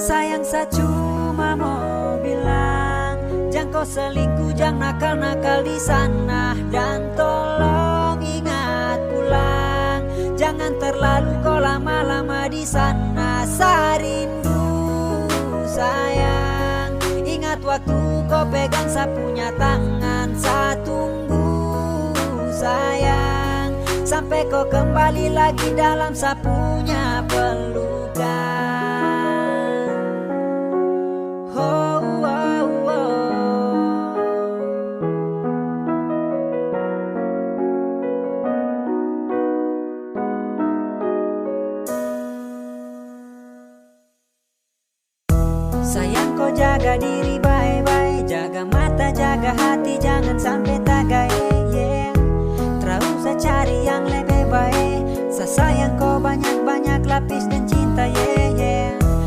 Sayang saya cuma mau bilang, jangan kau selingkuh, jangan nakal-nakal di sana. Dan tolong ingat pulang, jangan terlalu kau lama-lama di sana. Saya rindu sayang, ingat waktu kau pegang saya punya tangan. Saya tunggu sayang, sampai kau kembali lagi dalam saya punya pelukan. Sayang kau jaga diri baik-baik, jaga mata, jaga hati, jangan sampai tagai. Terus saya cari yang lebih baik. Saya sayang kau banyak-banyak lapis dan cinta.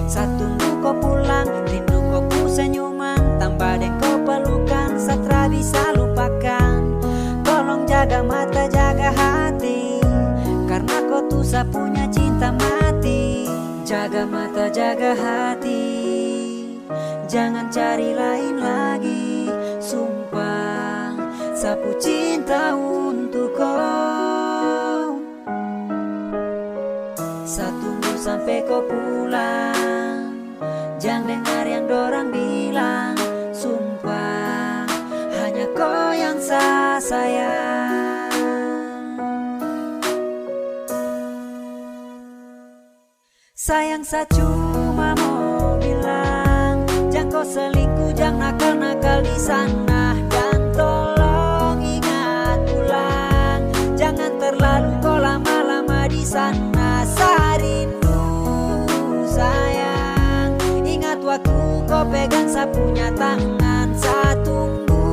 Saya tunggu kau pulang, rindu kau ku senyuman, tambah deh kau pelukan, saya tak bisa lupakan. Tolong jaga mata, jaga hati, karena kau tuh saya punya cinta mati. Jaga mata, jaga hati, jangan cari lain lagi. Sumpah, sapu cinta untuk kau. Saya tunggu sampai kau pulang, jangan dengar yang dorang bilang. Sumpah, hanya kau yang saya sayang. Sayang saya cuma mau bilang, jangan kau selingkuh, jangan nakal-nakal di sana. Dan tolong ingat pulang, jangan terlalu kau lama-lama di sana. Saya rindu sayang, ingat waktu kau pegang saya punya tangan. Saya tunggu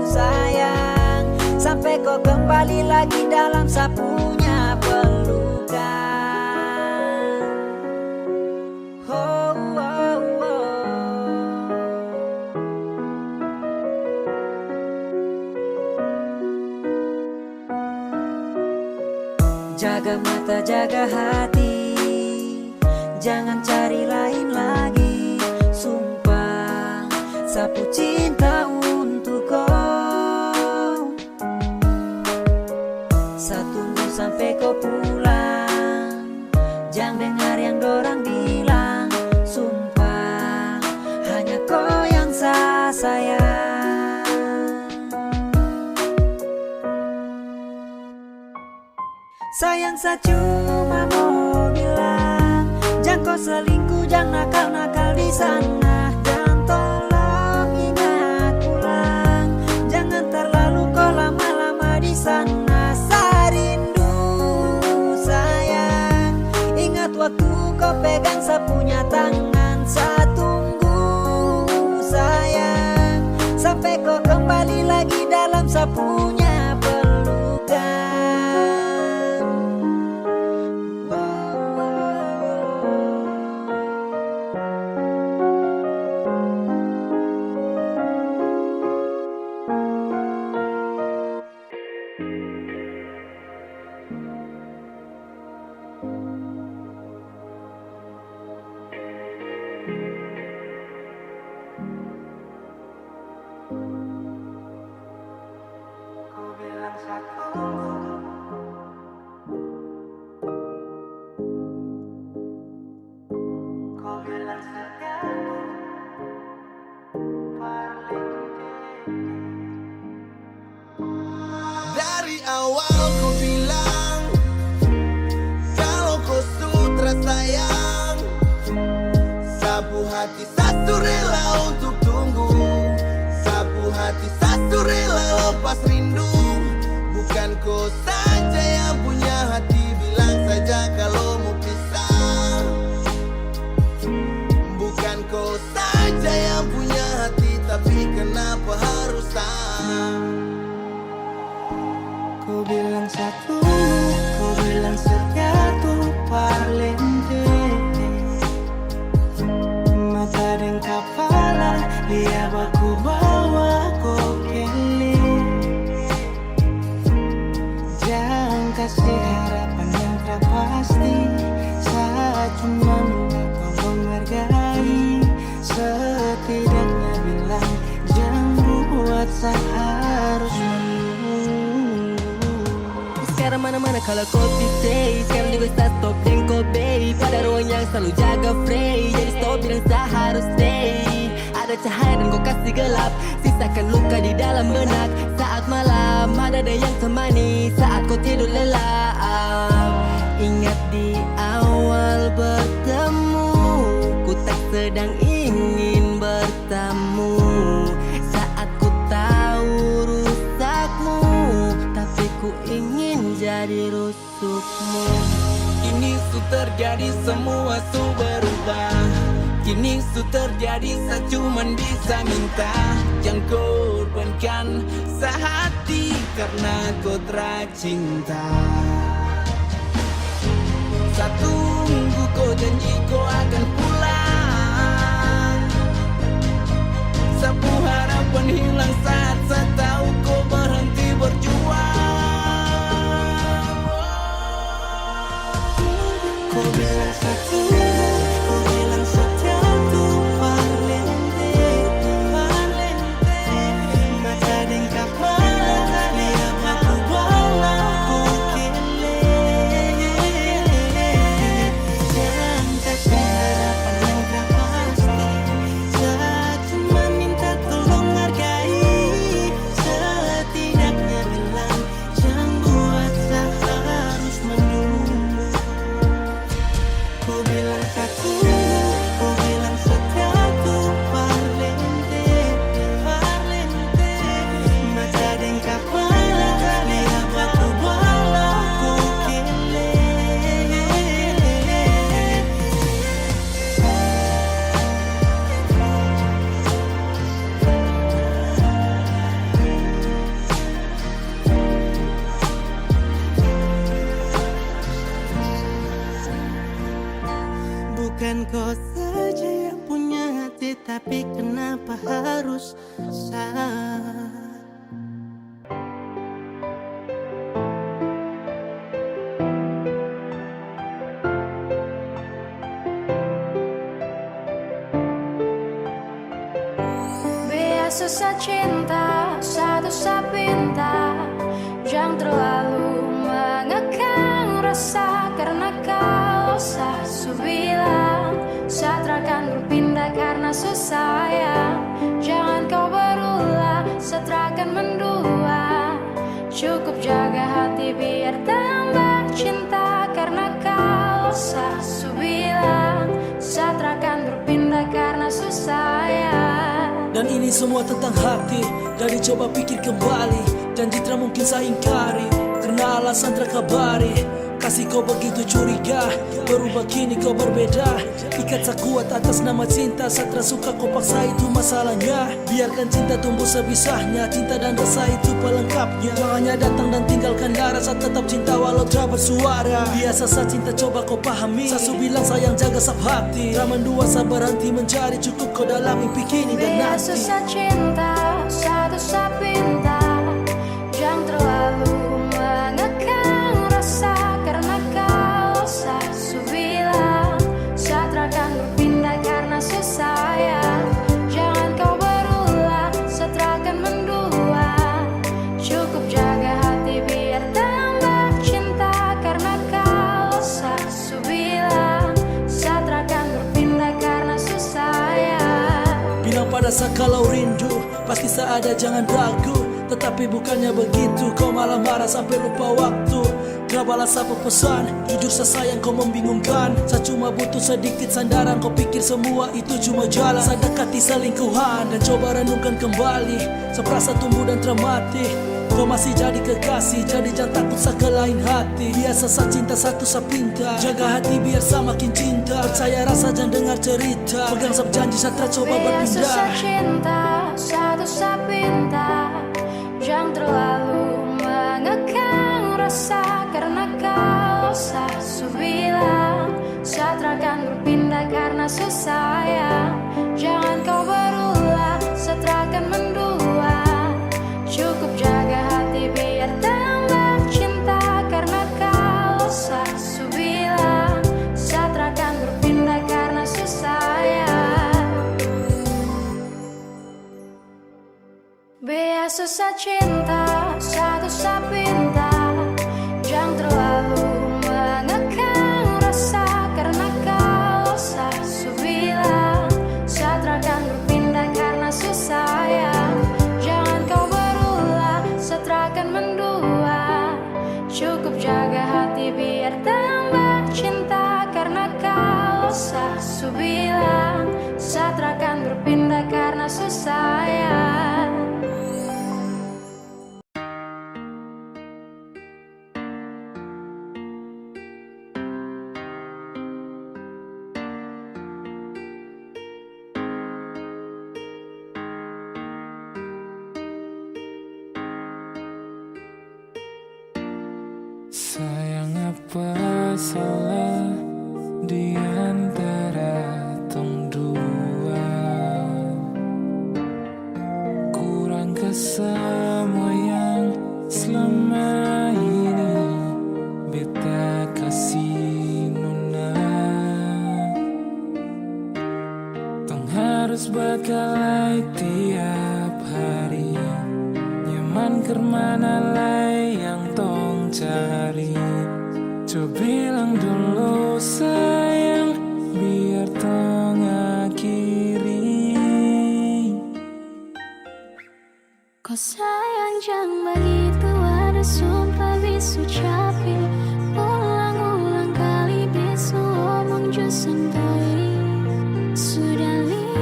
sayang, sampai kau kembali lagi dalam saya punya pelukan. Jaga mata, jaga hati, jangan cari lain lagi. Sumpah, sapu cinta untuk kau. Saya tunggu sampai kau pulang, jangan dengar yang dorang bilang. Sumpah, hanya kau yang saya sayang. Sayang saya cuma mau bilang, jangan kau selingkuh, jangan nakal-nakal di sana. Dan tolong ingat pulang, jangan terlalu kau lama-lama di sana. Saya rindu sayang, ingat waktu kau pegang saya punya tangan. Saya tunggu sayang, sampai kau kembali lagi dalam saya punya pelukan. Dari awal kau bilang kalau kau sutra sayang, sapu hati satu rela untuk tunggu, sapu hati satu rela lepas rindu. Bukan kau saja yang punya hati, bilang saja kalau mau pisah. Bukan kau saja yang punya hati, tapi kenapa harus Kau bilang satu, kau bilang setia tuh parlente. Mata dan kepala, lihat aku bawa kau keli. Jangan kasih harapan yang tak pasti, saat cuma kau menghargai. Kalau kopi stay, sekarang juga start stop dan kobe. Pada ruang yang selalu jaga free, jadi stop bilang tak harus stay. Ada cahaya dan kau kasih gelap, sisakan luka di dalam benak. Saat malam ada yang temani, saat kau tidur lelap. Ingat di awal bertemu, ku tak sedang ingin bertamu. Saat ku tahu rusakmu, tapi ku ingin jadi rusukmu. Kini su terjadi semua su berubah. Kini su terjadi saya cuman bisa minta, jangan korbankan sehati karena kau tercinta. Saya tunggu kau janji kau akan pulang. Sapu harapan hilang saat saya tahu kau berhenti berjuang. Kau bilang satu, kau bilang satu, valente, valente. Mata dan kepala, lihat aku bawa ku kele. Jangan kasih harapan yang tak pasti. Saya cuma minta tolong hargai. Setidaknya bilang, jangan buat saya harus menunggu. Kau bilang satu, kau bilang satu, valente, valente. Mata dan kepala, lihat aku bawa ku kele. Bukan kau saja yang punya hati, tapi kenapa harus saya? Biasa saya cinta, satu saya pinta. Jangan terlalu mengekang rasa, karena kalau saya bilang saya akan berpindah karena susah ya. Jangan kau berulah, saya akan mendua. Cukup jaga hati biar tambah cinta, karena kalau saya bilang saya akan berpindah karena susah ya. Dan ini semua tentang hati, jadi coba pikir kembali. Janji tak mungkin saya ingkari, karena alasan terkabari. Kasih kau begitu curiga, berubah kini kau berbeda. Ikat saya kuat atas nama cinta, saya tersuka kau paksa itu masalahnya. Biarkan cinta tumbuh sebisahnya, cinta dan rasa itu pelengkapnya. Makanya datang dan tinggalkan darah, saya tetap cinta walau tak bersuara. Biasa saya cinta coba kau pahami, saya bilang sayang jaga sab hati. Tak mendua saya berhenti mencari, cukup kau dalam mimpi kini dan Biasa nanti. saya cinta, satu saya pinta. Jangan terlalu mengekang rasa, karena kalau saya bilang saya akan berpindah karena susah ya. Jangan kau berulah, saya akan mendua. Cukup jaga hati biar tambah cinta, karena kalau saya bilang saya akan berpindah karena susah ya. Bilang pada saya kalau rindu, pasti saya ada jangan ragu. Tetapi bukannya begitu, kau malah marah sampai lupa waktu. Gak balas apa pesan, jujur saya sayang kau membingungkan. Saya cuma butuh sedikit sandaran, kau pikir semua itu cuma jalan. Saya dekati selingkuhan dan coba renungkan kembali. Saya perasa tumbuh dan termati, kau masih jadi kekasih, jadi jangan takut saya ke lain hati. Biasa saya cinta satu saya pinta, jaga hati biar saya makin cinta. Percaya rasa jangan dengar cerita, pegang sab janji saya coba Biasa berpindah. saya cinta, satu saya pinta. Jangan terlalu mengekang rasa, karena kalau saya bilang saya akan berpindah karena susah ya. Jangan kau berulah, saya akan mendua. Cukup jaga hati biar tambah cinta, karena kalau saya bilang saya akan berpindah karena susah ya. Biasa saya cinta, satu saya pinta. Jangan terlalu rasa sayang. Sayang, apa salah di antara tong dua? Kurang ke semua yang selama ini beta kasih nona. Tong harus berkali tiap hari, nyaman kemana lai yang tong cari. Coba bilang dulu sayang, biar tong akhiri. Kau sayang jangan begitu, ada sumpah bisu capi. Ulang-ulang kali bisu omong jo santoi. Sudah li,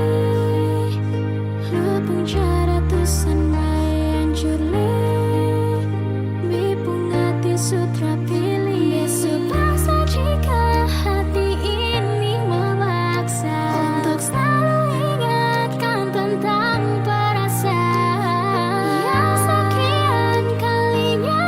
lupung cara tusan mai hancur li. Bipung hati sutra pilih. Besok paksa jika hati ini memaksa untuk selalu ingatkan tentang perasaan yang sekian kalinya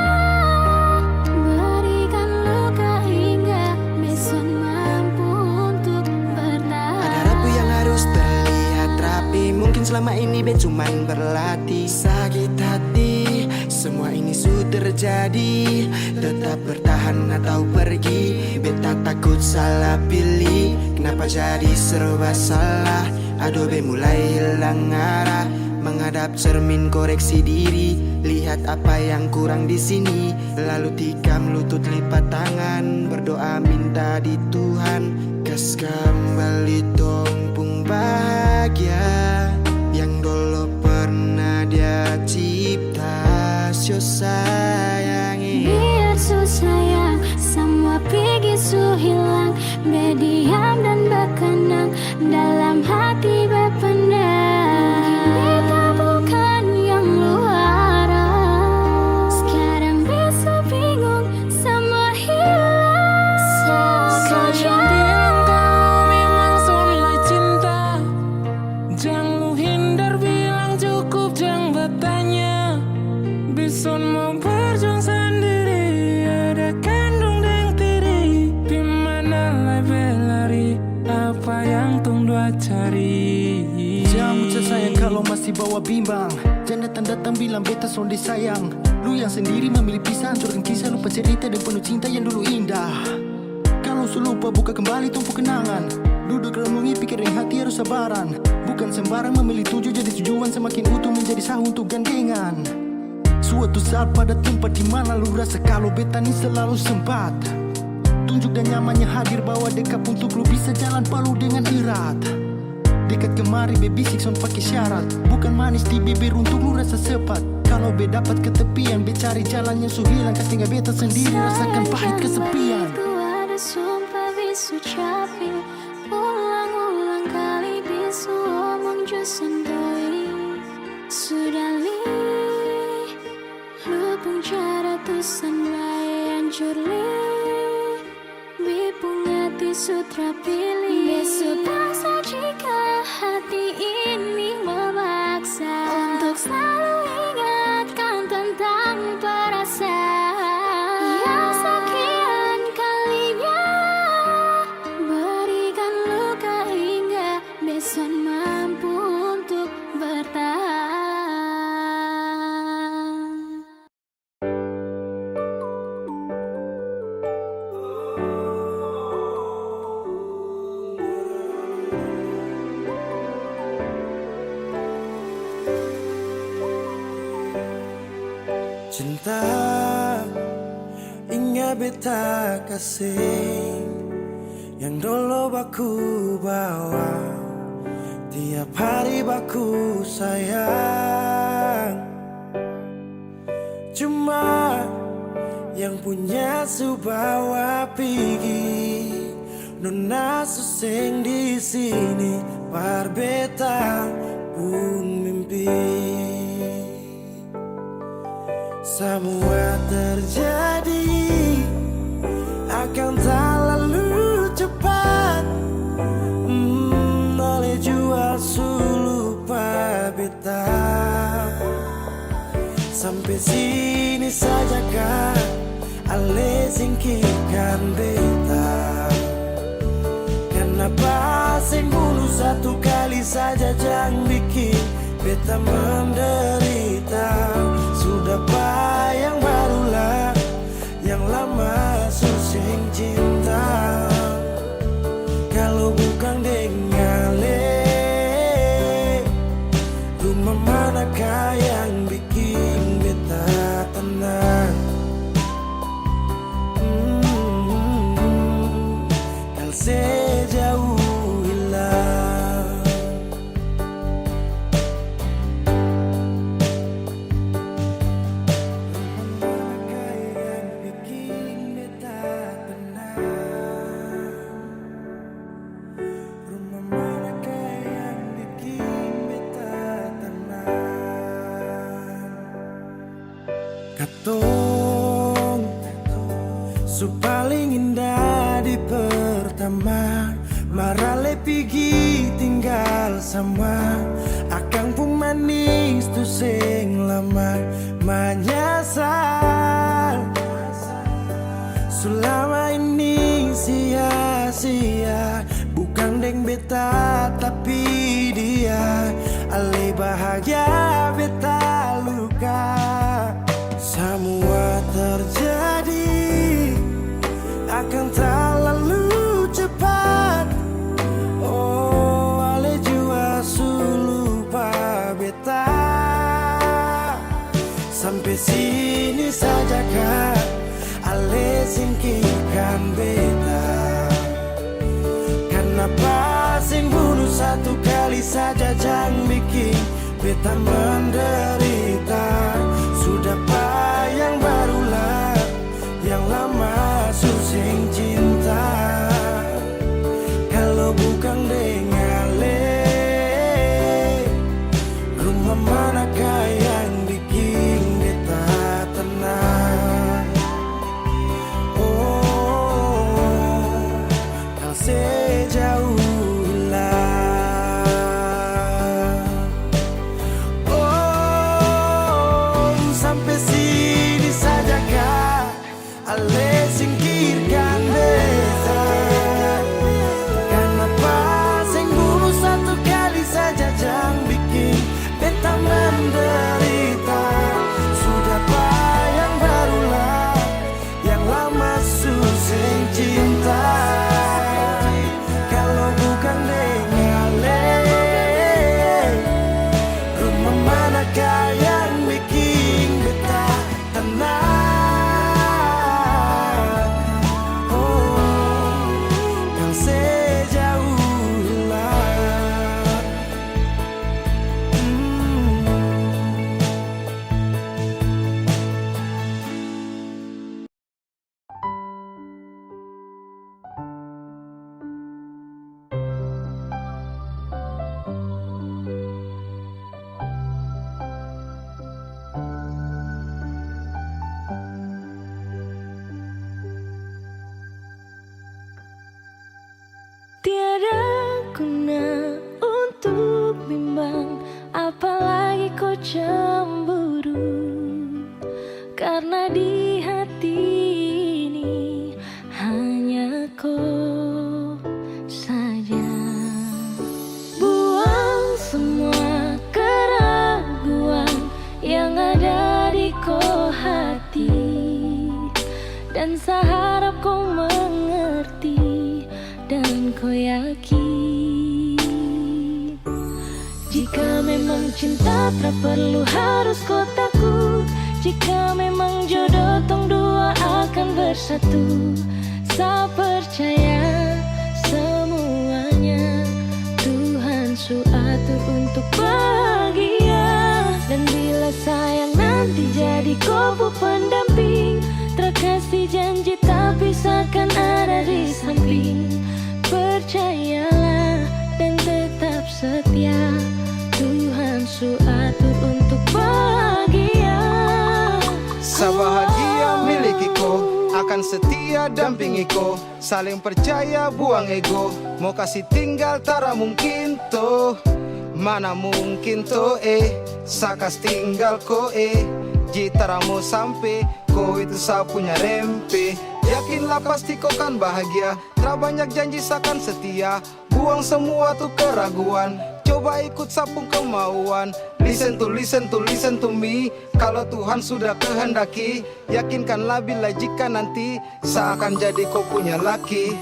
berikan luka hingga besok mampu untuk bertahan. Ada rapi yang harus terlihat rapi, mungkin selama ini bet cuman berlatih. Sakit hati, semua ini sudah terjadi. Tetap bertahan atau pergi, beta takut salah pilih. Kenapa jadi serba salah? Aduh, be mulai hilang arah. Menghadap cermin koreksi diri, lihat apa yang kurang di sini. Lalu tikam lutut, lipat tangan, berdoa minta di Tuhan. Kas kembali tompung bahagia yang dulu pernah dia cipta. Sio sayangi, Biar su sayang, semua pergi su hilang. Berdiam dan berkenang, dalam hati berpendam. Kita bukan yang luar. Sekarang bisa bingung, semua hilang. Sayang, bilang kau memang soleh cinta. Jangan lu hindar, bilang cukup, jangan bertanya. Bison mau berjuang sendiri, ada kandung dan tiri. Dimana lai berlari, apa yang tong dua cari. jangan ucap sayang kalau masih bawa bimbang. Jangan datang-datang bilang beta sonde sayang. Lu yang sendiri memilih pisah, hancurkan kisah, lupa cerita dan penuh cinta yang dulu indah. Kalau su lupa, buka kembali tumpu kenangan. Duduk renungi, pikirin hati harus sabaran. Bukan sembarang memilih tujuh jadi tujuan, semakin utuh menjadi sah untuk gandengan. Suatu saat pada tempat di mana lu rasa kalau beta ni selalu sempat. Tunjuk dan nyamannya hadir, bawa dekat untuk lu bisa jalan palu dengan erat. Dekat kemari baby six on pakai syarat, bukan manis di bibir untuk lu rasa sepat. Kalau be dapat ketepian, be cari jalan yang su hilang, kas tinggal beta sendiri rasakan pahit kesepian. Itu ada sumpah bisu capi. Ulang-ulang kali bisu omong jo santoi. Sudah li, lupung cara tusan lai hancur li. Bipung hati sutra pilih. Besok paksa jika hati ini memaksa untuk selalu ingatkan tentang perasaan yang sekian kalinya berikan luka hingga besok mampu untuk bertahan. Cinta, ingat beta kasih yang dulu baku bawa. Tiap hari baku sayang. Cuma yang punya su bawa pergi. Nona suseng di sini, bar beta Semua terjadi akan tak lalu cepat. Oleh jua lupa beta. Sampai sini saja kan ale singkirkan beta. Kenapa sing bunuh satu kali saja jangan bikin beta menderita. Sudah yang barulah yang lama susing cinta. Kalau bukan dengan rumah manakah yang bikin beta tenang? Kal sejauh hilang. Rumah manakah yang bikin beta tenang? Katong su paling indah di pertama. Marale pigi tinggal sama. Akang pun manis tu sing lama menyasar. Selama ini sia-sia. Bukan deng beta tapi dia. Ale bahagia beta luka. Semua terjadi akan tak lalu cepat. Oh, ale jua lupa beta. Sampai sini saja kan ale singkirkan beta. Kenapa sing bunuh satu kali saja jangan bikin beta menderita. Sudah yang barulah yang lama susing cinta. Kalau bukan dengan rumah manakah yang bikin beta tenang? Oh, kal sejauh hilang. Oh, sampai sini saja kah ale singkirkan beta. Kenapa sing bunuh satu kali saja jangan bikin beta menderita. Sudah yang barulah yang lama susing cinta. Kalau bukan dengan rumah manakah yang bikin beta tenang? Oh, kal sejauh hilang. Tiada guna untuk bimbang, apalagi kau cemburu. Karena di hati ini hanya kau saja. Buang semua keraguan yang ada di kau hati. Dan saya harap kau mengerti dan kau yakin. Jika memang cinta tak perlu harus kau takut. Jika memang jodoh tong dua akan bersatu. Saya percaya semuanya Tuhan su atur untuk bahagia. Dan bila sayang nanti jadi kau pendamping, terkasih janji tapi seakan ada di samping. Percayalah dan tetap setia, Tuhan su atur untuk bahagia. Sabahagia milikiku, akan setia dampingiku, saling percaya buang ego, mau kasih tinggal tara mungkin toh, mana mungkin toh sakas tinggal ko jitara mau sampai, ko itu sa punya rempe. Yakinlah pasti kau kan bahagia, tak banyak janji sakan setia, buang semua tuh keraguan, coba ikut sapung kemauan. Listen to me, kalau Tuhan sudah kehendaki, yakinkanlah bila jika nanti seakan jadi kau punya laki.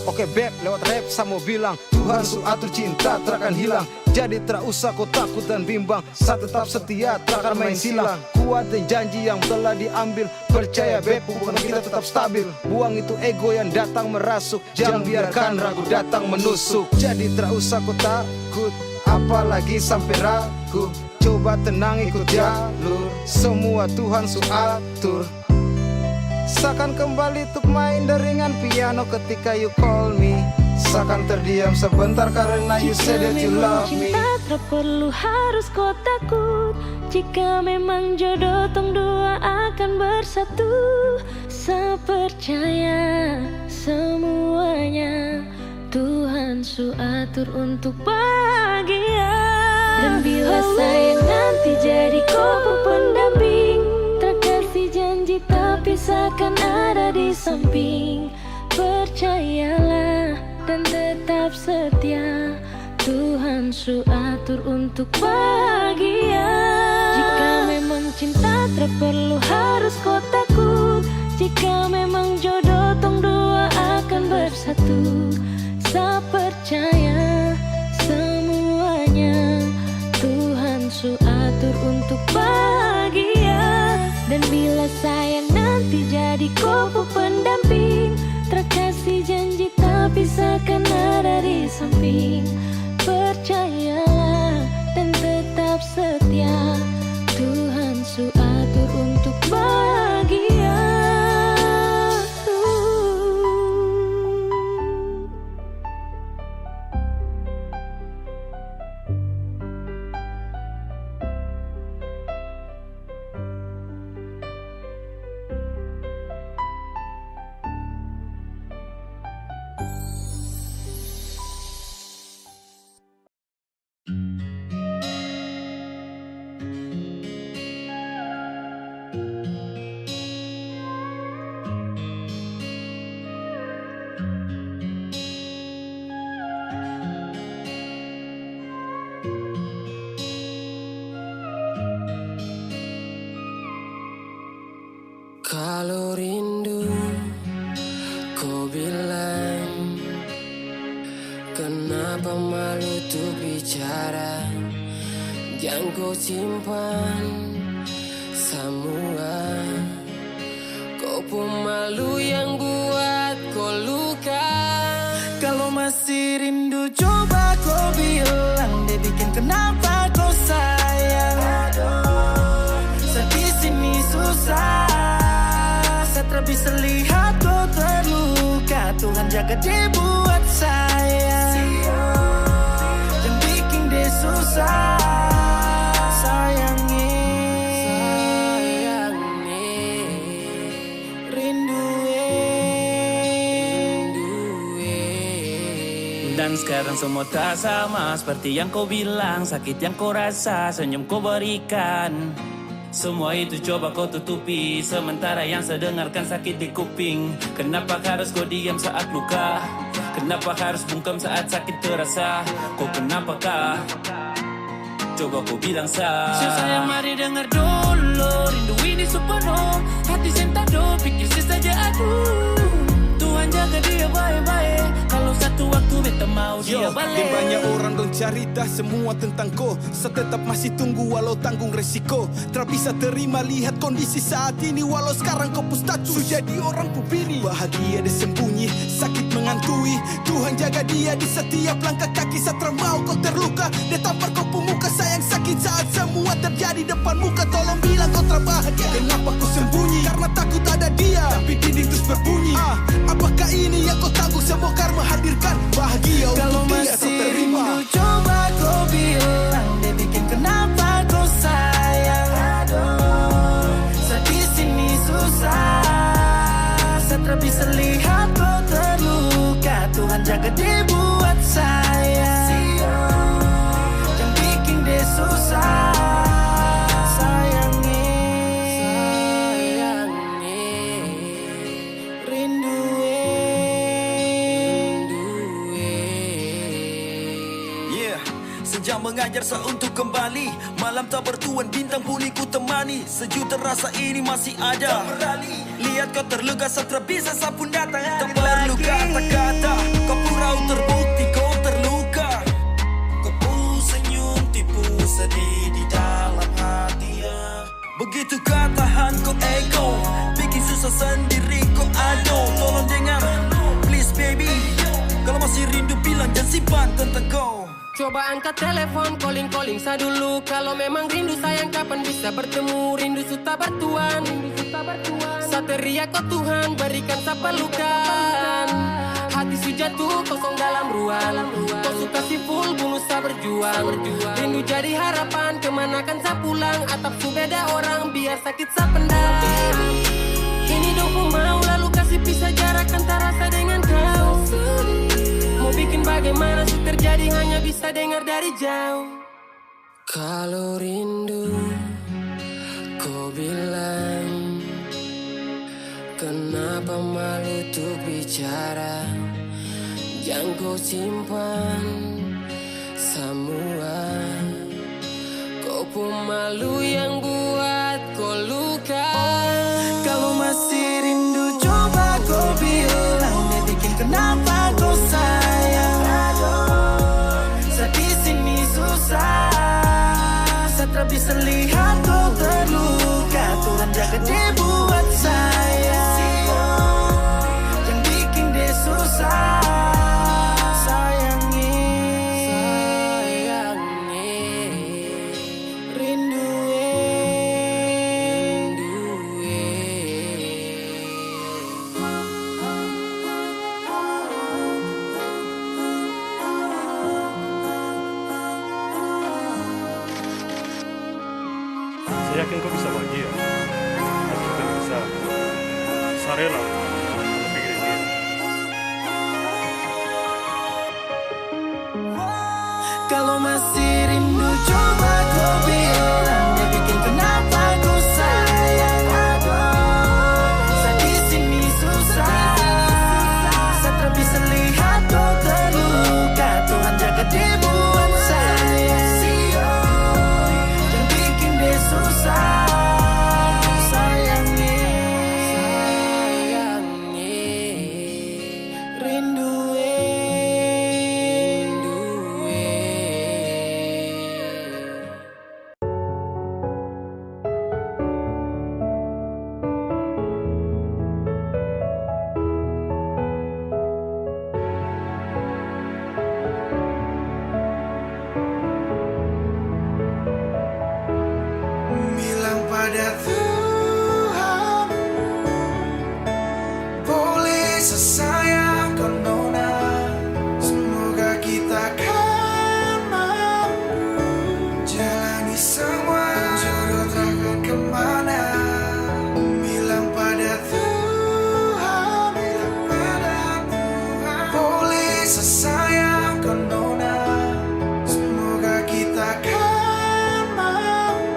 Oke beb, lewat rap sama bilang Tuhan su atur cinta terakan hilang, jadi tak usah kau takut dan bimbang, saat tetap setia terakan main silang. Kuatin janji yang telah diambil, percaya beb hubungan kita tetap stabil. Buang itu ego yang datang merasuk, jangan biarkan ragu datang menusuk. Jadi tak usah kau takut, apalagi sampai ragu, coba tenang ikut jalur, semua Tuhan su atur. Seakan kembali tuk main deringan piano ketika you call me, seakan terdiam sebentar karena you said that you love me. Cinta tak perlu harus kau takut, jika memang jodoh tong dua akan bersatu. Saya percaya semuanya Tuhan su atur untuk bahagia. Dan bila saya nanti jadi kau pendamping, terkasih janji tapi seakan ada di samping. Percayalah dan tetap setia, Tuhan su atur untuk bahagia. Jika memang cinta tak perlu harus kau takut, jika memang jodoh tong dua akan bersatu. Saya percaya semuanya Tuhan su atur untuk bahagia. Dan bila saya nanti jadi kau pendamping, terkasih janji tapi seakan ada di samping. Percayalah dan tetap setia, Tuhan su atur untuk bahagia. Kalau rindu kau bilang, kenapa malu tuh bicara, jangan kau simpan semua. Kau pun malu yang buat kau luka. Kalau masih rindu coba kau bilang, dia bikin kenapa kau sayang. Sedih sini susah, tak bisa lihat kau terluka. Tuhan jaga dia buat saya, dan bikin dia susah. Sayangi, rindu. Dan sekarang semua tak sama seperti yang kau bilang, sakit yang kau rasa, senyum kau berikan. Semua itu coba kau tutupi, sementara yang saya dengarkan sakit di kuping. Kenapa harus kau diam saat luka? Kenapa harus bungkam saat sakit terasa? Kau kenapakah? Coba kau bilang Sayang mari dengar dulu, rindu ini sepenuh hati sentado, pikir saja aduh. Tuhan jaga dia baik-baik, kalau satu waktu beta mau dia balik. Banyak orang dong cerita semua tentang kau, saya tetap masih tunggu walau tanggung resiko. Tak bisa terima lihat kondisi saat ini, walau sekarang kau pun status jadi orang pupini. Bahagia disembunyi, sakit mengantui, Tuhan jaga dia di setiap langkah kaki. Saya mau kau terluka, dia tampar kau pemuka. Sayang sakit saat semua terjadi depan muka, tolong bilang kau terbahagia. Kenapa kau sembunyi? Karena takut ada dia, tapi dinding terus berbunyi. Apakah ini yang kau tanggung? Semua karma hadirkan bahagia Kalau untuk dia, masih kau terima. rindu coba kau bilang, dia bikin kenapa kau sayang. Sedih sini mengajar saya untuk kembali. Malam tak bertuan, bintang pun ikut temani. Sejuta rasa ini masih ada. Lihat kau terluka, satra bisa sapun datang. Tak perlu kata-kata, kau pura terbukti kau terluka. Kau pun senyum tipu sedih di dalam hati ya. Begitu katahan kau ego, bikin susah sendiri kau ado. Tolong dengar, please baby. Kalau masih rindu bilang jangan simpan tentang kau. Coba angkat telepon, calling saya dulu. Kalau memang rindu sayang kapan bisa bertemu. Rindu sudah bertuan, saya teriak kau Tuhan berikan saya pelukan. Hati su jatuh kosong dalam ruang. Kau suka si full bunuh saya berjuang. Rindu jadi harapan, kemana kan saya pulang. Atap su beda orang, biar sakit saya pendam. Ini dong mau lalu kasih pisah jarak antara saya dengan kau. Mau bikin bagaimana sih terjadi hanya bisa dengar dari jauh. Kalau rindu kau bilang, kenapa malu untuk bicara. Jangan kau simpan semua. Kau pun malu yang buat kau luka. Kalau masih rindu coba kau bilang. Dia bikin kenapa kau sayang. Saya di sini susah. Saya tak bisa lihat kau terluka. Tuhan jaga dia buat saya. Yang bikin dia susah. Saya yakin kau bisa bahagia. Tapi kita bisa. Saya rela lebih dari dia. Kalau masih rindu coba kau bilang. Dia bikin kenapa kau sayang. Saya di sini susah. Saya tak bisa lihat kau terluka. Tuhan jaga dia buat saya. Yang bikin dia susah. Bilang pada Tuhan, boleh sesayang kau nona. Semoga kita kan mampu jalani semua jodoh takkan kemana. Bilang pada Tuhan, boleh sesayang kau nona. Semoga kita kan mampu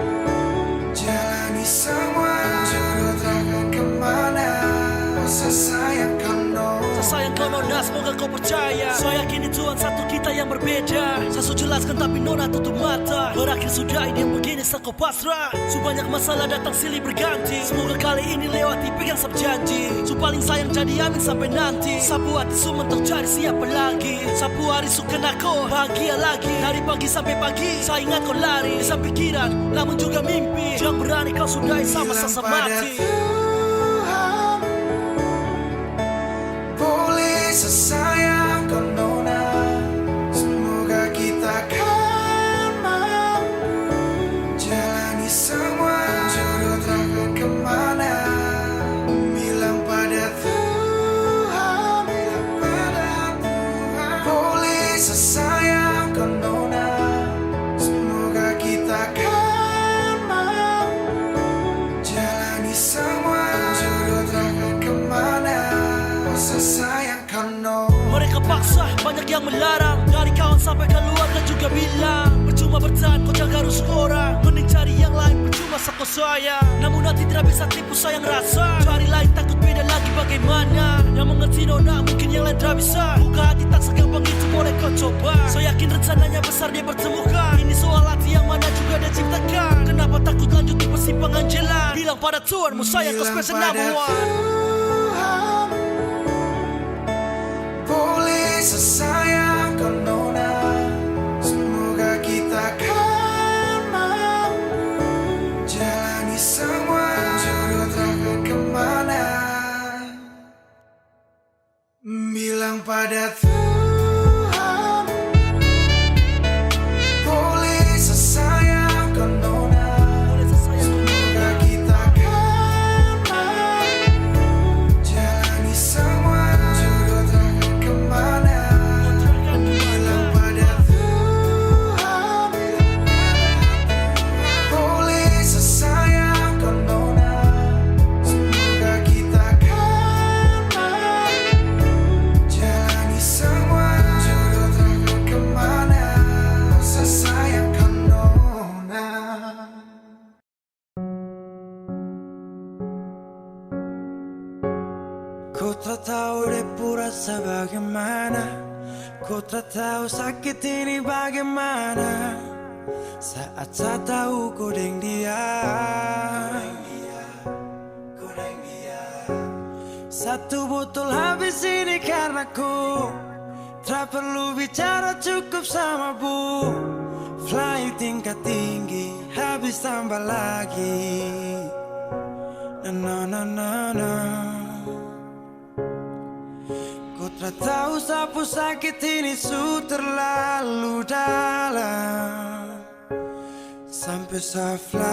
jalani semua jodoh takkan kemana. Sesayang kau nona. Sayang kau nona, semoga kau percaya. Saya yakin Tuhan satu kita yang berbeda. Saya sudah jelaskan tapi nona tutup mata. Berakhir sudah ini yang begini saya kau pasrah. Su banyak masalah datang silih berganti. Semoga kali ini lewati pegang sab janji. Su paling sayang jadi amin sampai nanti. Sapu hati su mentok cari siapa lagi. Sapu hari su kena kau bahagia lagi. Dari pagi sampai pagi saya ingat kau lari. Bisa pikiran namun juga mimpi. Jangan berani kau sudahi sama sasa mati. Boleh sesayang kau nona. Semoga kita kan mampu jalani semua jodoh takkan kemana. Bilang pada Tuhan, boleh sesayang kau nona. Semoga kita kan mampu jalani semua jodoh takkan kemana. Sesayang kau nona. Mereka paksa, banyak yang melarang. Dari kawan sampai keluarga juga bilang percuma bertahan, kau jaga rusuk orang. Mending cari yang lain, percuma sako sayang. Namun nanti tidak bisa tipu sayang rasa. Cari lain takut beda lagi bagaimana. Yang mengerti nona mungkin yang lain tidak bisa. Buka hati tak segampang itu boleh kau coba. So yakin rencananya besar dia bertemukan. Ini soal hati yang mana juga dia ciptakan. Kenapa takut lanjut di persimpangan jalan? Bilang pada Tuhanmu sayang kau special number one. Boleh sesayang kau nona, semoga kita kan mampu jalani semua jodoh takkan kemana. Bilang pada Tuhan, boleh sesayang kau nona, semoga kita kan mampu jalani semua jodoh takkan kemana. Bilang pada Tuhan, boleh sesayang kau nona, semoga kita kan mampu jalani semua jodoh takkan kemana. Sesayang kau nona. Ku tak tahu depu rasa bagaimana, ku tak tahu sakit ini bagaimana. Saat saya tahu ku deng dia, satu botol habis ini karena ku tak perlu bicara cukup sama bu. Fly tingkat tinggi habis tambah lagi. Na na na na. Ku tak tahu sapu sakit ini su terlalu dalam, sampai saya fly.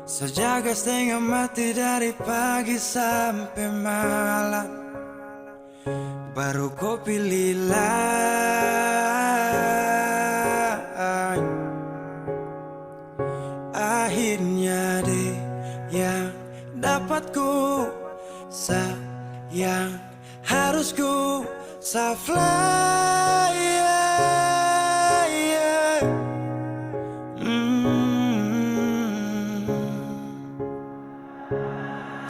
Sejaga setengah mati dari pagi sampai malam, baru kau pilih lain. Akhirnya deh yang dapat ku sayang, harus ku fly.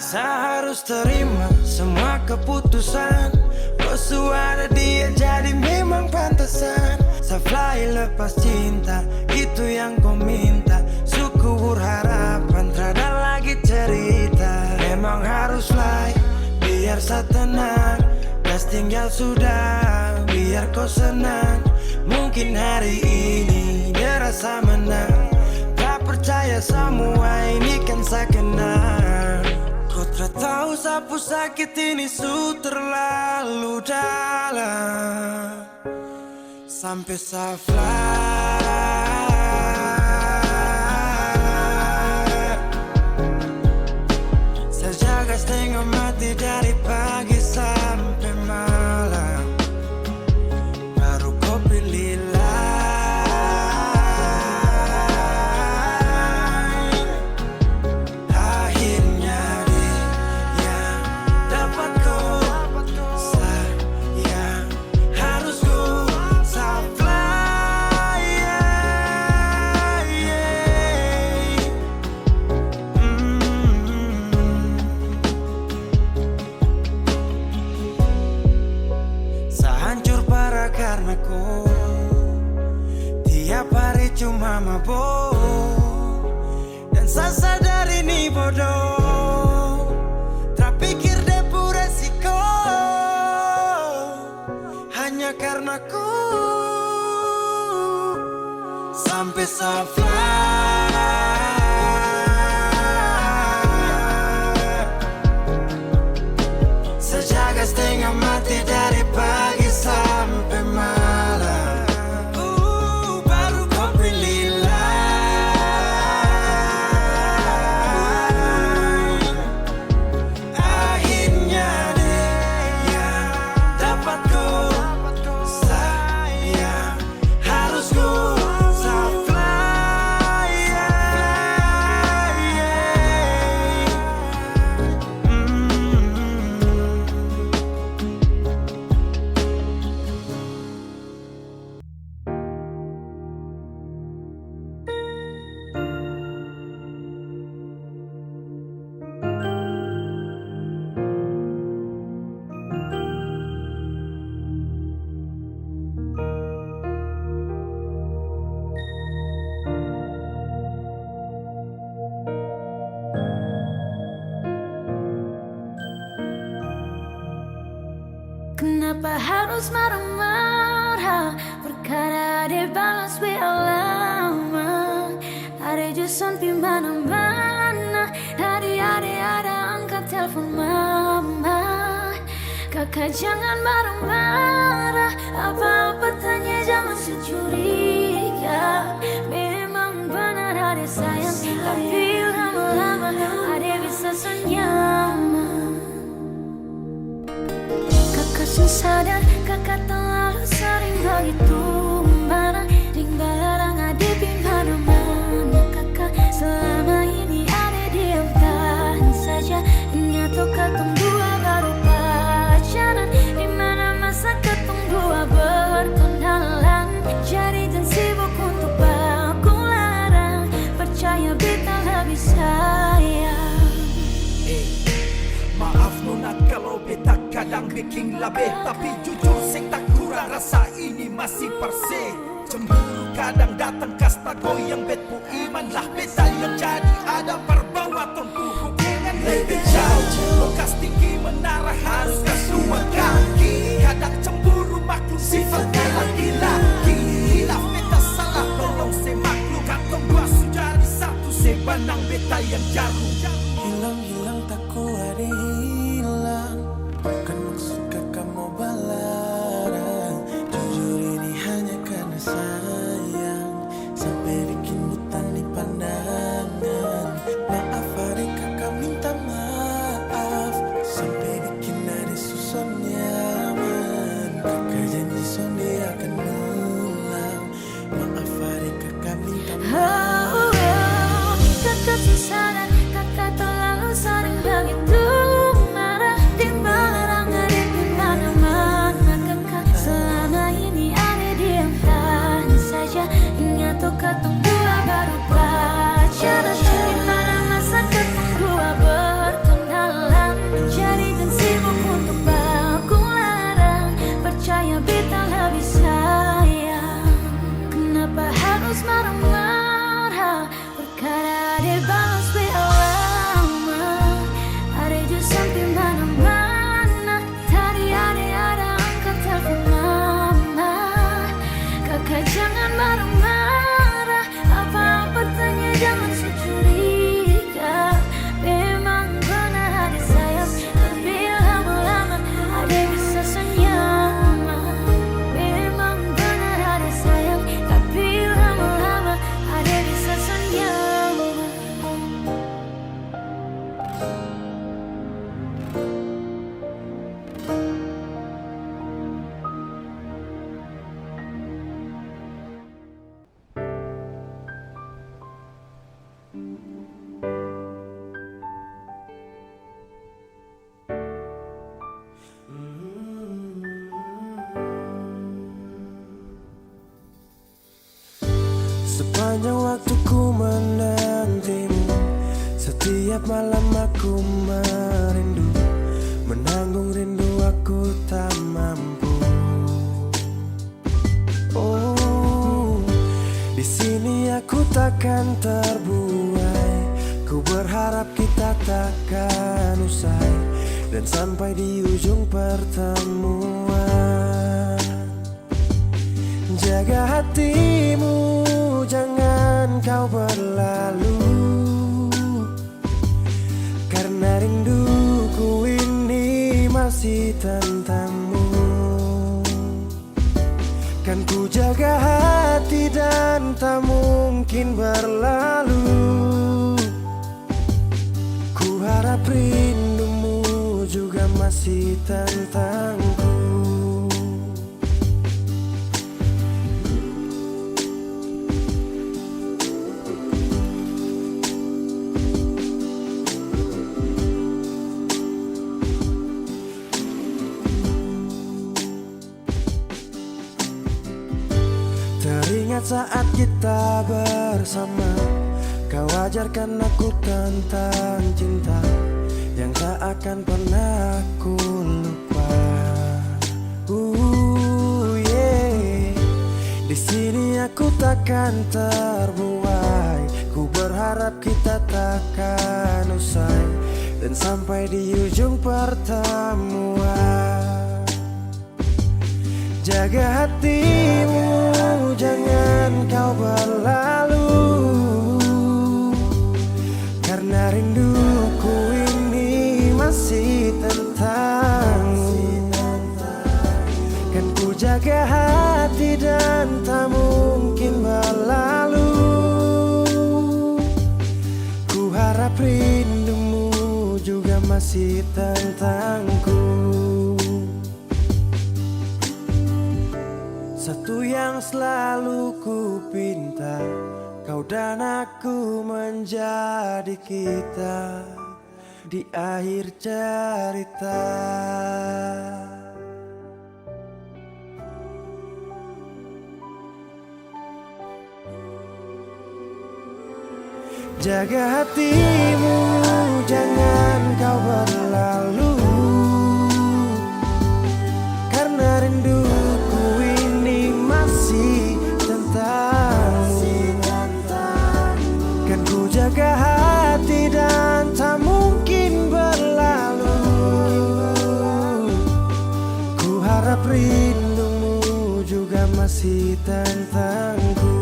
Saya harus terima semua keputusan. Kau ada dia jadi memang pantasan. Saya fly lepas cinta, itu yang kau minta. Syukur harapan, terada lagi cerita. Memang harus fly, biar saya tenang. Gas tinggal sudah, biar kau senang. Mungkin hari ini dia rasa menang. Tak percaya semua ini kan saya kenal. Kau tak tahu sapu sakit ini su terlalu dalam, sampai saya fly. Saya jaga setengah mati dari pagi sampai malam, baru kau pilih lain. Akhirnya dia yang dapat kau sayang, harus kau fly. Saya hancur parah karena kau tiap hari cuma mabuk, dan saya sadar ini bodoh. Tak pikir depu resiko hanya karena ku sampai saya fly. Sejaga setengah mati dari pagi sampai malam, baru kau pilih lain. Akhirnya dia yang dapat kau sayang, harus kau fly. harus marah-marah perkara dia balas WA lama. Ada juson di mana-mana. Tadi ada angkat telepon mama. Kakak jangan marah-marah, apa-apa tanya jangan securiga. Memang benar ada sayang, tapi lama-lama ada bisa senyum. Kakak sadar, kakak terlalu sering begitu marah. Ring barang ada di mana-mana. Kakak selama ini ada diam tahan saja. Ingat tuh ketemu dua baru pacaran. Dimana masa ketemu dua berkenalan. Jadi dan sibuk untuk aku larang. Percaya beta lebih sayang. Maaf nona kalau beta kadang bikin labe, tapi jujur sing tak kurang rasa ini masih perse. Cemburu kadang datang kasta goyang betpu iman lah. Beta yang jadi ada perbawa tonku hubungan lebih jauh. Lokas tinggi menara harus kasuat kaki. Kadang cemburu maklum sifatnya laki-laki. Hilaf beta salah tolong semaklum. Kantong dua sudah di satu sebanang beta yang jauh. Hilang-hilang tak ku ada hilang. Bukan maksud kakak mau balarang. Jujur ini hanya karena sayang. Sampai bikin buta di pandangan. Maaf hari kakak minta maaf. Sampai bikin ada susah nyaman. Kakak janji sonde akan ulang. Maaf hari kakak minta maaf. Kakak sadar, kakak terlalu sering begitu marah. Di barang ada di mana-mana. Kakak selama ini ada diam tahan saja. Ingat tuh ketemu dua baru pacaran. Di mana masa ketemu dua berkenalan. Jadi dan sibuk untuk aku larang. Percaya beta lebih sayang. Kenapa harus marah-marah perkara dia balas WA lama. Ada juson di mana-mana. Tadi ada angkat telepon mama. Kakak jangan marah-marah, apa-apa tanya jangan securiga. Memang benar ada sayang, tapi lama-lama ada bisa senyum. Memang benar ada sayang, tapi lama-lama ada bisa senyum. Sepanjang waktu ku menantimu. Setiap malam aku merindu. Menanggung rindu aku tak mampu. Oh, di sini aku takkan terbuai. Ku berharap kita takkan usai. Dan sampai di ujung pertemuan. Jaga hatimu, jangan kau berlalu. Karena rinduku ini masih tentangmu. Kan ku jaga hati dan tak mungkin berlalu. Ku harap rindumu juga masih tentangku. Teringat saat kita bersama. Kau ajarkan aku tentang cinta yang tak akan pernah aku lupa. Yeah. Di sini aku takkan terbuai. Ku berharap kita takkan usai dan sampai di ujung pertemuan. Jaga hatimu, jangan kau berlalu, karena rinduku ini masih tentangmu. Kan ku jaga hati dan tak mungkin berlalu. Ku harap rindumu juga masih tentangku. Satu yang selalu ku pinta, kau dan aku menjadi kita di akhir cerita. Jaga hatimu, jangan kau berlalu, karena rinduku ini masih tentangmu. Kan ku jaga hati dan tak mungkin berlalu. Ku harap rindumu juga masih tentangku.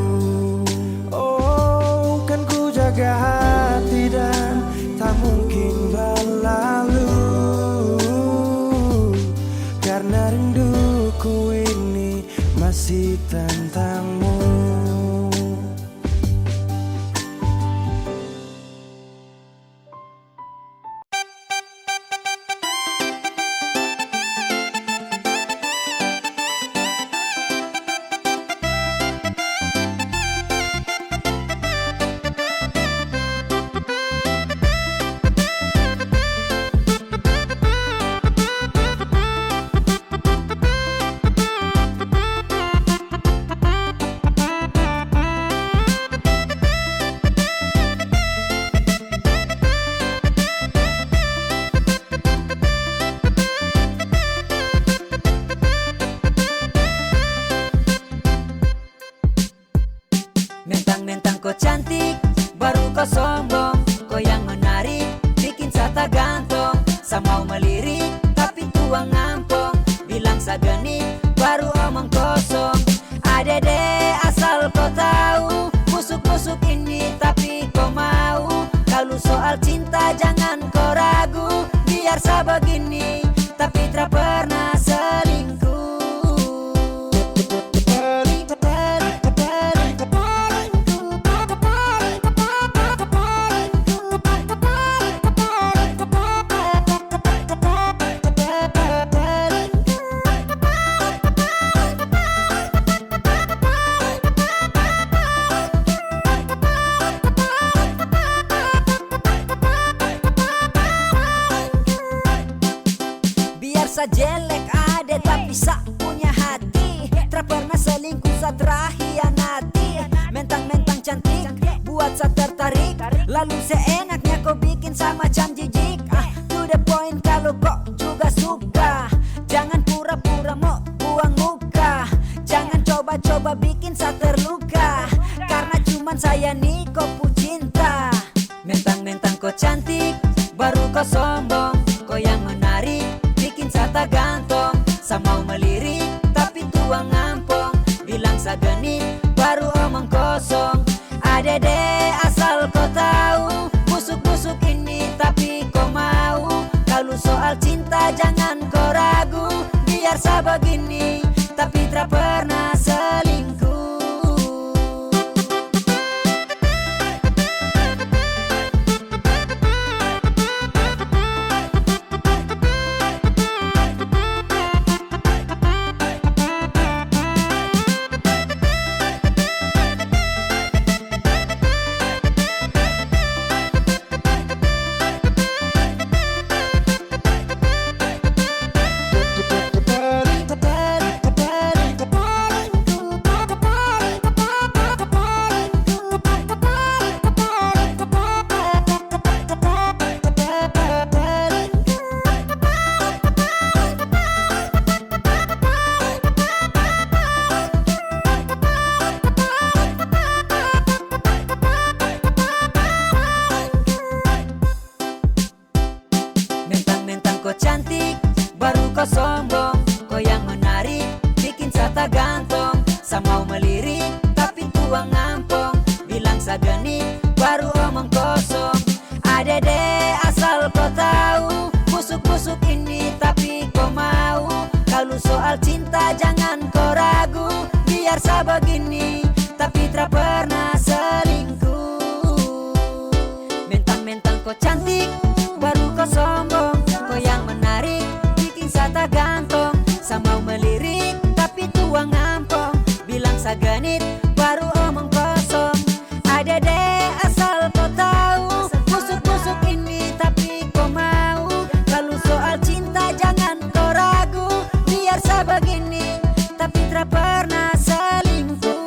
Oh, kan ku jaga hati dan tak mungkin berlalu, karena rinduku ini masih tentangmu. Mentang-mentang kau cantik, baru kau sombong. Kau yang menarik, bikin saya tak gantung. Saya mau melirik, tapi tuang ngampong. Bilang saya genit, baru omong kosong. Adede asal kau tahu, busuk-busuk ini tapi kau mau. Kalau soal cinta jangan kau ragu. Biar saya begini, tapi tak pernah selingkuh. Sa jelek ada tapi sa punya hati. Tak pernah selingkuh sa terhianati. Mentang-mentang cantik buat sa tertarik. Lalu seenaknya kau bikin sa macam jijik. To the point kalau kau juga suka. Jangan pura-pura mau buang muka. Jangan coba-coba bikin sa terluka. Karena cuman saya nih kau cinta. Mentang-mentang kau cantik, baru kau sombong. Kau yang menarik, bikin saya tak gantung. Saya mau melirik, tapi tuang ngampong. Bilang saya genit, baru omong kosong. Adede asal kau tahu, busuk-busuk ini tapi kau mau. Kalau soal cinta jangan kau ragu. Biar saya begini, tapi tak pernah selingkuh. tak gantong. Sa mau melirik tapi tuang ngampong. Bilang sa genit baru omong kosong. Adede asal kau tahu, busuk-busuk ini tapi kau mau. Kalau soal cinta jangan kau ragu. Biar sa begini tapi tak pernah selingkuh. Mentang-mentang kau cantik baru kau sombong. Kau yang menarik bikin sa tak gantong. Sa mau melirik tapi tuang ngampong. Bilang sa genit baru omong kosong. Adede asal kau tahu, busuk-busuk ini tapi kau mau. Kalau soal cinta jangan kau ragu. Biar sa begini tapi tak pernah selingkuh.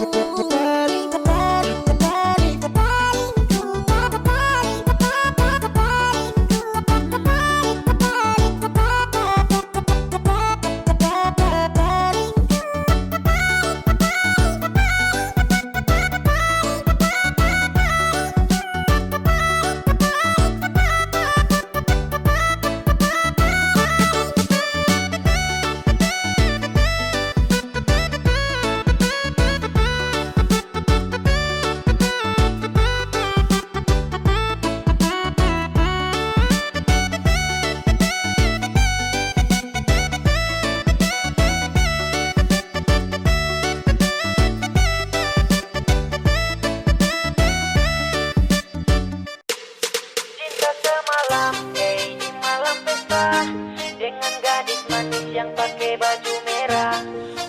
Dengan gadis manis yang pakai baju merah.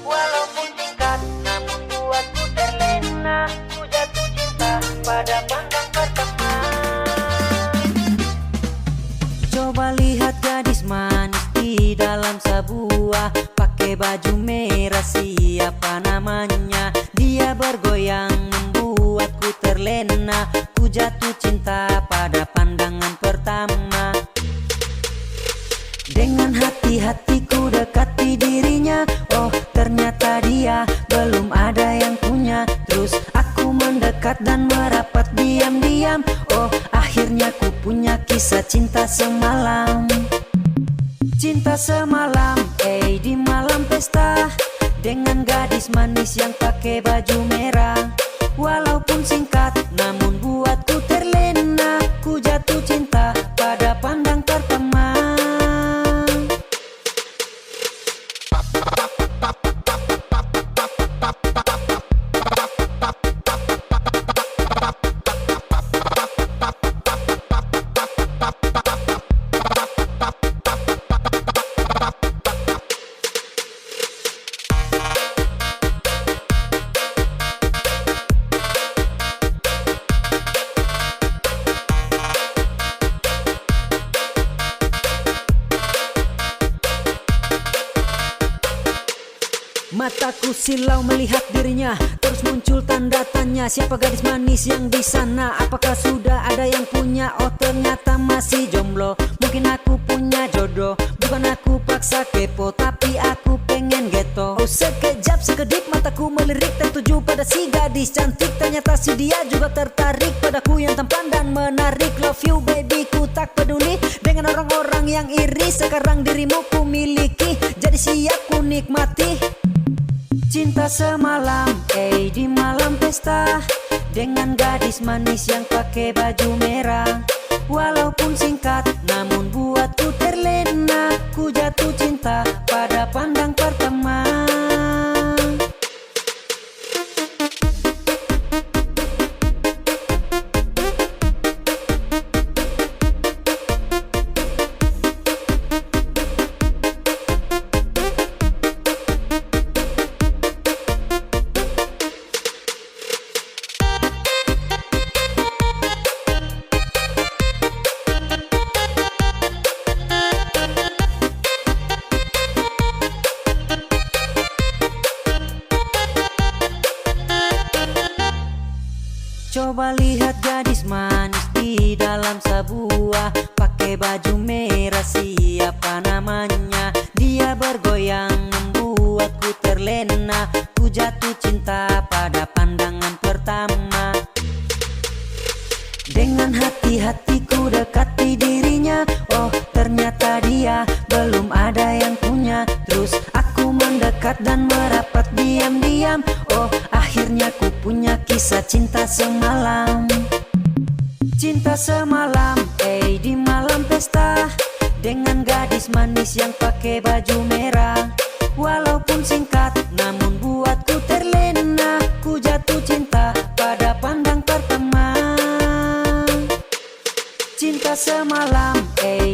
Walaupun singkat namun buatku terlena. Ku jatuh cinta pada pandang pertama. Coba lihat gadis manis di dalam sebuah, pakai baju merah, siapa namanya? Dia bergoyang membuatku terlena. Ku jatuh cinta pada pandangan pertama. Dengan hati-hatiku dekati dirinya. Oh ternyata dia belum ada yang punya. Terus aku mendekat dan merapat diam-diam. Oh akhirnya ku punya kisah cinta semalam. Cinta semalam, di malam pesta. Dengan gadis manis yang pakai baju merah. Walaupun singkat namun buatku terlena. Ku jatuh cinta pada pandang pertama. Mataku silau melihat dirinya, terus muncul tanda tanya. Siapa gadis manis yang di sana? Apakah sudah ada yang punya? Oh ternyata masih jomblo. Mungkin aku punya jodoh. Bukan aku paksa kepo, tapi aku pengen geto. Oh sekejap sekedip mataku melirik, tertuju pada si gadis cantik. Ternyata si dia juga tertarik padaku yang tampan dan menarik. Love you baby, ku tak peduli dengan orang-orang yang iri. Sekarang dirimu ku miliki, jadi siap ku nikmati. Cinta semalam, di malam pesta. Dengan gadis manis yang pakai baju merah. Walaupun singkat, namun buatku terlena. Ku jatuh cinta pada pandang pertama. Coba lihat gadis manis di dalam sebuah, pakai baju merah, siapa namanya? Dia bergoyang membuatku terlena. Ku jatuh cinta pada pandangan pertama. Dengan hati-hatiku dekati dirinya. Oh ternyata dia belum ada yang punya. Terus aku mendekat dan merapat diam-diam. Oh akhirnya ku punya kisah cinta semalam. Cinta semalam, di malam pesta. Dengan gadis manis yang pakai baju merah. Walaupun singkat namun buatku terlena. Ku jatuh cinta pada pandang pertama. Cinta semalam,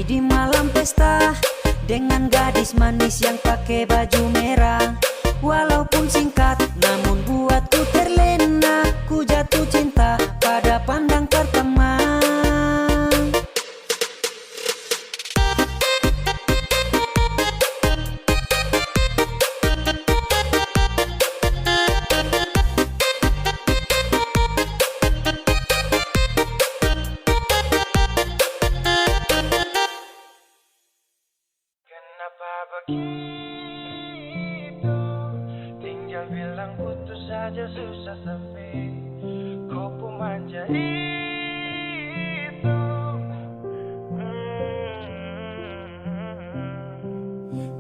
di malam pesta. Dengan gadis manis yang pakai baju merah. Walaupun singkat namun buatku terlena. Ku jatuh cinta pada pandang pertama. Kenapa begitu? Tinggal bilang putus saja susah sampai kau pun manja itu.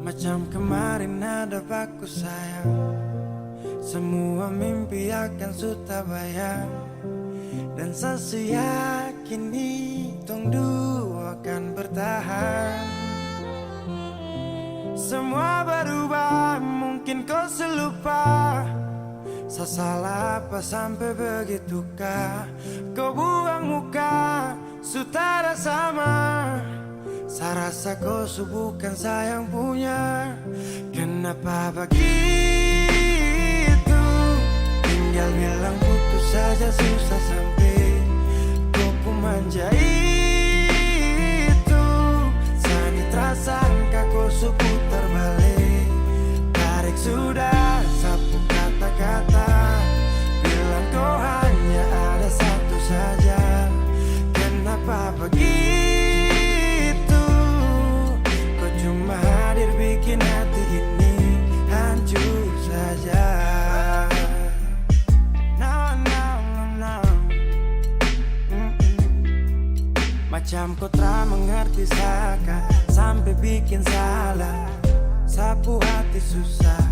Macam kemarin ada baku sayang. Semua mimpi akan sudah bayang. Dan saya yakin tong dua akan bertahan. Semua berubah, mungkin kau selupa. Saya salah apa sampai begitukah? Kau buang muka, sutara sama. Saya rasa kau bukan saya yang punya. Kenapa begitu? Tinggal bilang putus saja susah sampai kau pun manja itu. Sani terasangka kau putar balik. Tarik sudah sapu kata-kata. Bilang kau hanya ada satu saja. Kenapa begitu? Kau cuma hadir bikin hati ini hancur saja. Macam kau tak mengerti saka sampai bikin salah. Sapu hati susah.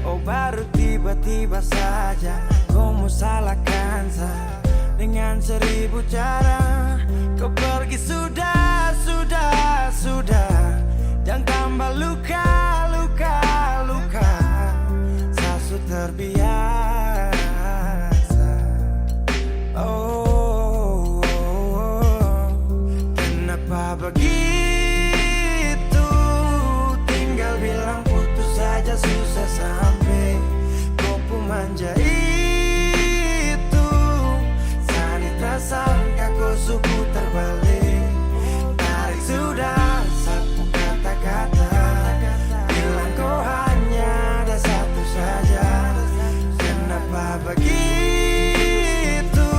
Oh baru tiba-tiba saja kau mau salahkan saya. Dengan 1000 cara kau pergi sudah. Jangan tambah luka. Saya sudah terbiasa. Oh, kenapa begitu? Tinggal bilang putus saja susah sampai kau pun manja itu. Sani tersangka kau suku terbalik. Tarik sudah sapu kata-kata. Bilang kau hanya ada satu saja. Kenapa begitu?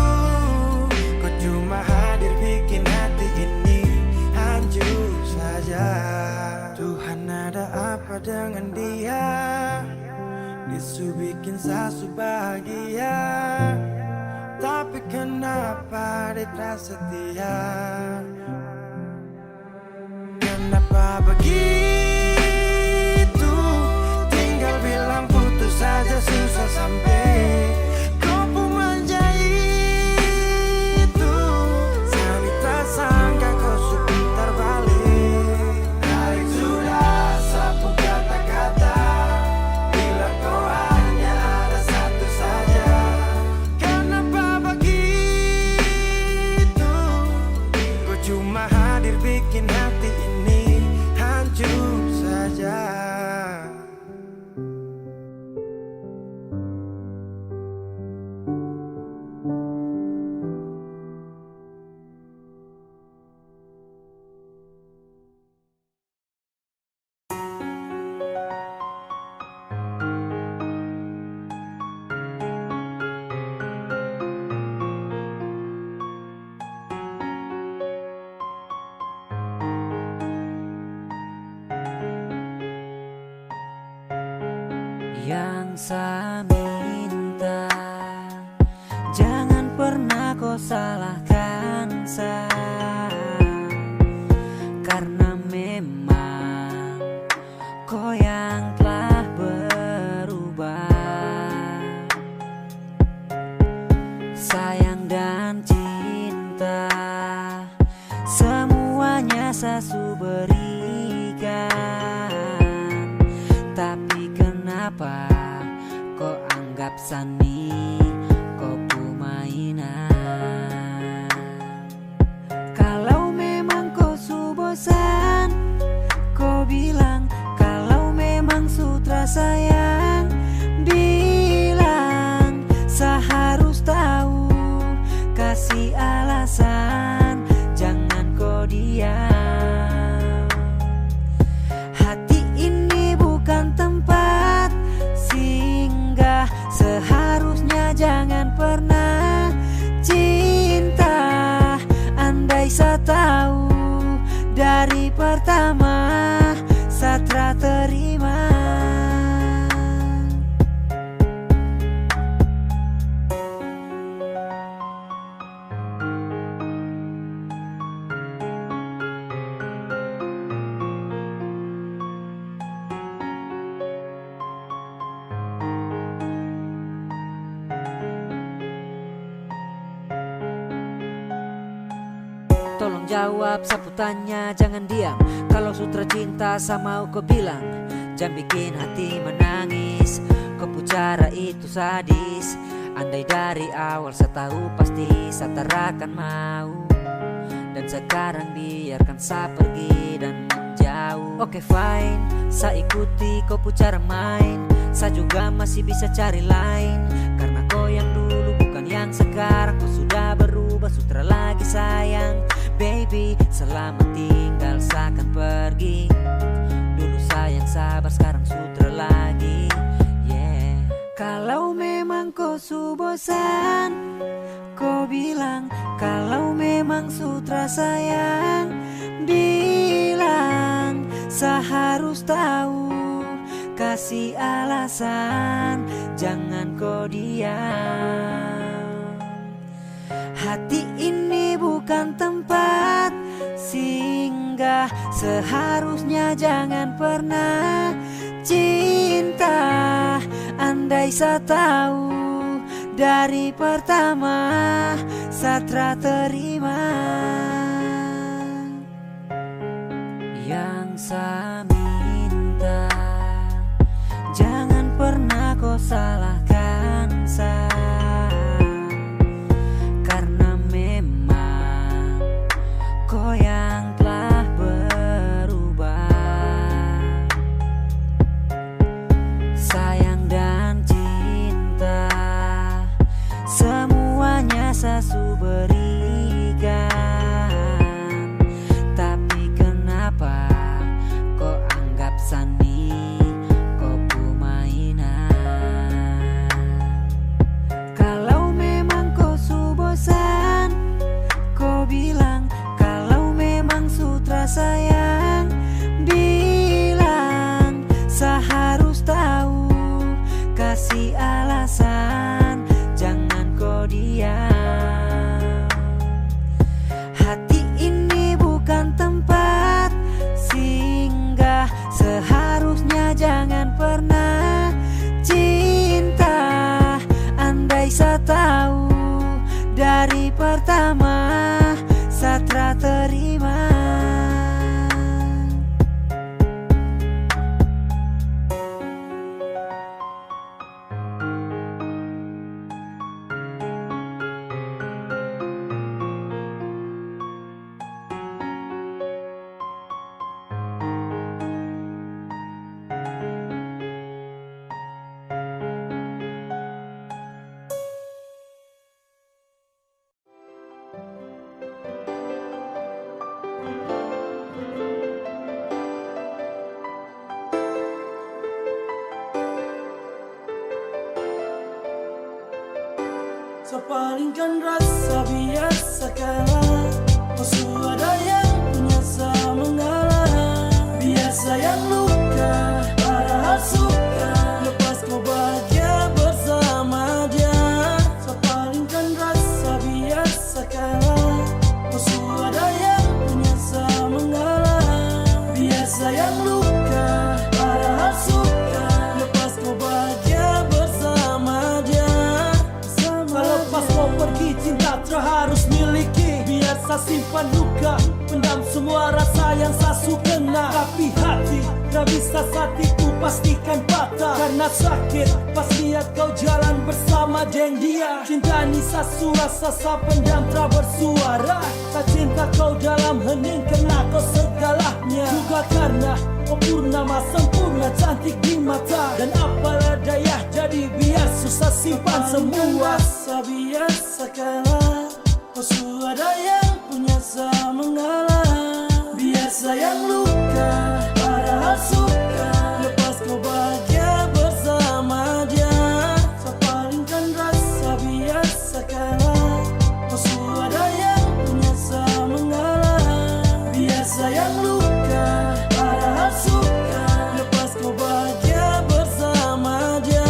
Kau cuma hadir bikin hati ini hancur saja. Tuhan ada apa dengan dia? Disu bikin sasu bahagia. Tapi kenapa dia tak setia? Kenapa begitu? Tinggal bilang putus saja susah sampai kau pun manja itu. Sani tersangka kau putar balik. Tarik sudah sapu kata-kata. Bilang kau hanya ada satu saja. Kenapa begitu? Kau cuma hadir bikin hati ini hancur saja. Yang saya minta, jangan pernah kau salahkan saya, karena memang kau yang telah berubah. Sayang dan cinta semuanya saya berikan, tapi kenapa kau anggap sani kau mainan? Kalau memang kau su bosan, kau bilang. Kalau memang sutra sayang, bilang. Saya harus tahu, kasih alasan, jangan kau diam. Hati ini bukan tempat singgah, seharusnya jangan pernah cinta. Andai saya tahu dari pertama, saya telah terima. Tolong jawab sapu tanya, jangan diam. Kalau sutra cinta sama kau bilang, jangan bikin hati menangis. Kau pucara itu sadis. Andai dari awal saya tahu pasti saya tak akan mau. Dan sekarang biarkan saya pergi dan menjauh. Oke fine, saya ikuti kau pucara main. Saya juga masih bisa cari lain, karena kau yang dulu bukan yang sekarang. Kau sudah berubah, sutra lagi sayang. Baby, selamat tinggal, saya akan pergi. Dulu sayang sabar, sekarang sutra lagi. Yeah. Kalau memang kau su bosan, kau bilang. Kalau memang sutra sayang, bilang. Saya harus tahu, kasih alasan, jangan kau diam. Hati ini bukan tempat singgah, seharusnya jangan pernah cinta. Andai saya tahu dari pertama, saya telah terima. Yang saya minta, jangan pernah kau salahkan saya, karena memang kau yang telah berubah. Sayang dan cinta semuanya saya berikan, tapi kenapa kau anggap sani kau mainan? Kalau memang kau su bosan, kau bilang. Kalau memang sutra sayang, bilang. Saya harus tahu, kasih alasan, jangan kau diam. Hati ini bukan tempat singgah, seharusnya jangan pernah cinta. Andai saya tahu dari pertama, saya telah terima. Sepalingkan rasa biasa kalah, musuh ada yang menyasa mengalah. Biasa yang luka, padahal suka, lepas kau bahagia bersama dia. Sepalingkan rasa simpan luka, pendam semua rasa yang sasu kena. Tapi hati tak bisa saat itu pastikan patah, karena sakit pas lihat kau jalan bersama geng dia. Cinta ni sasu rasa sa pendam tak bersuara. Tak cinta kau dalam hening kena kau segalanya. Juga karena kau purnama sempurna cantik di mata. Dan apalah daya jadi biar susah simpan semua. Biasa kalah, kau suada yang punya sa mengalah. Biasa yang luka, padahal suka. Lepas kau bahagia bersama dia, sepalingkan rasa biasa kalah. Kau suada yang punya sa mengalah. Biasa yang luka, padahal suka. Lepas kau bahagia bersama dia,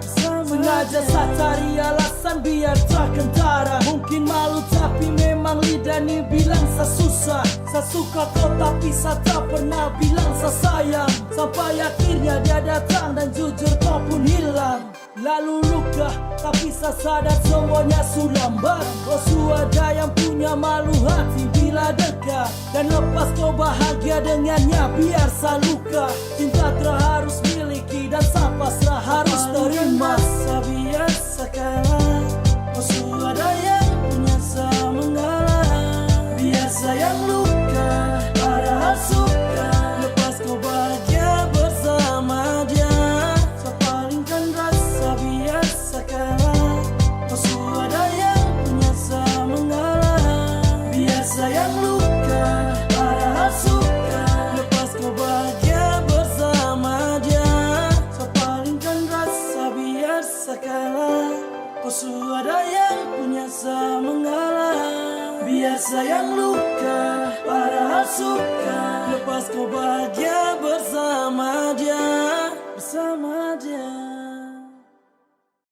sengaja saya cari alasan biar tak kentara. Mungkin malu tapi memang lidah ni bilang sa susah. Sa suka kau tapi sa tak pernah bilang sa sayang. Sampai akhirnya dia datang dan jujur kau pun hilang. Lalu luka tapi sa sadar semuanya sudah lambat. Kau suada yang punya malu hati bila dekat. Dan lepas kau bahagia dengannya biar sa luka. Cinta terharus miliki dan sa pasrah harus terima. Sa biasa kalah, kau suada yang punya sa mengalah. Biasa yang luka, padahal suka. Lepas kau bahagia bersama dia, sepalingkan rasa biasa kalah. Kau suada yang punya sa mengalah. Biasa yang luka, padahal suka. Lepas kau bahagia bersama dia, sepalingkan rasa biasa kalah. Kau suada yang punya sa mengalah. Biasa yang luka, padahal suka. Lepas kau bahagia bersama dia, bersama dia.